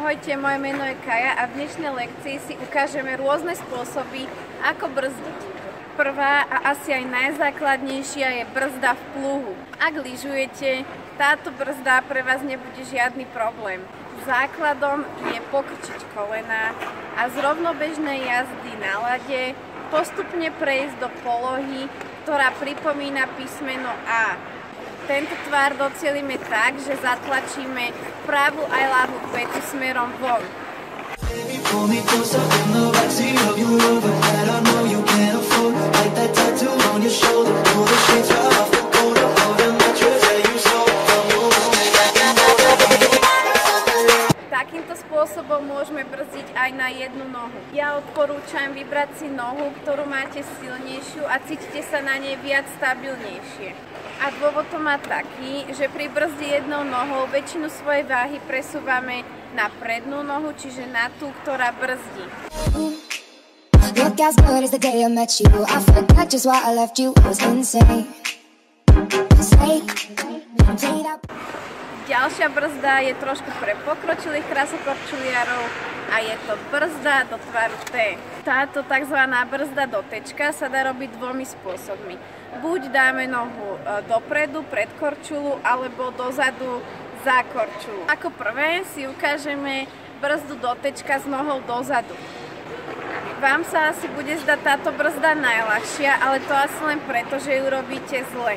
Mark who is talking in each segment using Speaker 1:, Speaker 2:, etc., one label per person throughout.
Speaker 1: Ahojte, moje meno je Kaja a v dnešnej lekcii si ukážeme rôzne spôsoby, ako brzdiť. Prvá a asi aj najzákladnejšia je brzda v pluhu. Ak lyžujete, táto brzda pre vás nebude žiadny problém. Základom je pokrčiť kolená a z rovnobežnej jazdy na ľade postupne prejsť do polohy, ktorá pripomína písmeno A. Tento tvar docielime tak, že zatlačíme pravú aj ľavú pätu smerom von. Takýmto spôsobom môžeme brzdiť aj na jednu nohu. Ja odporúčam vybrať si nohu, ktorú máte silnejšiu a cítite sa na nej viac stabilnejšie. A dôvod to má taký, že pri brzde jednou nohou väčšinu svojej váhy presúvame na prednú nohu, čiže na tú, ktorá brzdí. Ďalšia brzda je trošku pre pokročilých krasokorčuliarov a je to brzda do tvaru T. Táto tzv. Brzda do T-čka sa dá robiť dvomi spôsobmi. Buď dáme nohu dopredu pred korčulu, alebo dozadu za korčulu. Ako prvé si ukážeme brzdu do T-čka s nohou dozadu. Vám sa asi bude zdať táto brzda najľahšia, ale to asi len preto, že ju robíte zle.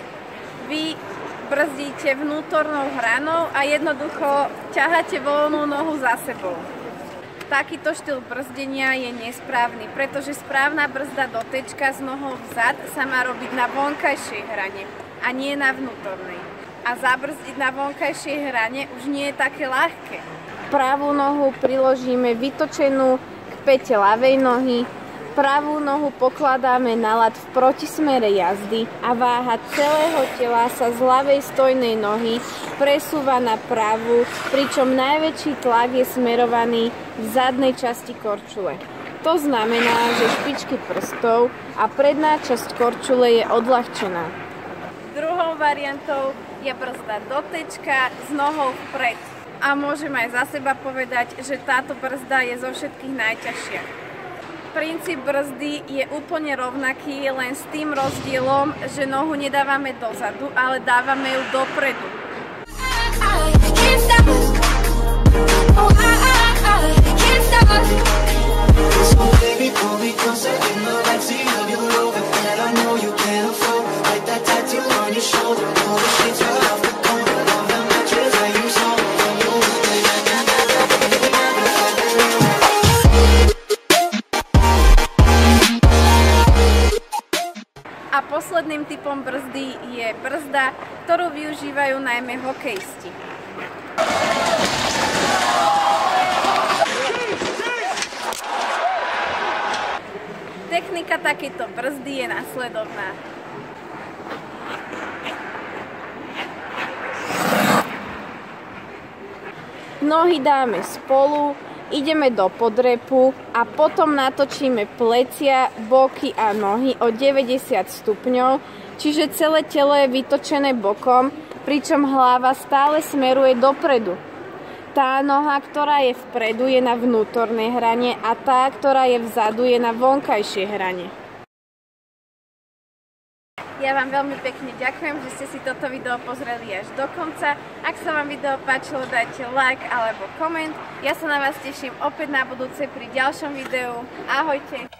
Speaker 1: Vy brzdíte vnútornou hranou a jednoducho ťaháte voľnú nohu za sebou. Takýto štýl brzdenia je nesprávny, pretože správna brzda do T-čka s nohou vzad sa má robiť na vonkajšej hrane a nie na vnútornej. A zabrzdiť na vonkajšej hrane už nie je také ľahké. Pravú nohu priložíme vytočenú k päte ľavej nohy, pravú nohu pokladáme na ľad v protismere jazdy a váha celého tela sa z ľavej stojnej nohy presúva na pravú, pričom najväčší tlak je smerovaný v zadnej časti korčule. To znamená, že špičky prstov a predná časť korčule je odľahčená. Druhou variantou je brzda do T-čka s nohou vpred. A môžem aj za seba povedať, že táto brzda je zo všetkých najťažšia. Princíp brzdy je úplne rovnaký, len s tým rozdielom, že nohu nedávame dozadu, ale dávame ju dopredu. A posledným typom brzdy je brzda, ktorú využívajú najmä hokejisti. Technika takejto brzdy je nasledovná. Nohy dáme spolu, ideme do podrepu a potom natočíme plecia, boky a nohy o 90 stupňov, čiže celé telo je vytočené bokom, pričom hlava stále smeruje dopredu. Tá noha, ktorá je vpredu, je na vnútornej hrane a tá, ktorá je vzadu, je na vonkajšej hrane. Ja vám veľmi pekne ďakujem, že ste si toto video pozreli až do konca. Ak sa vám video páčilo, dajte like alebo koment. Ja sa na vás teším opäť na budúce pri ďalšom videu. Ahojte!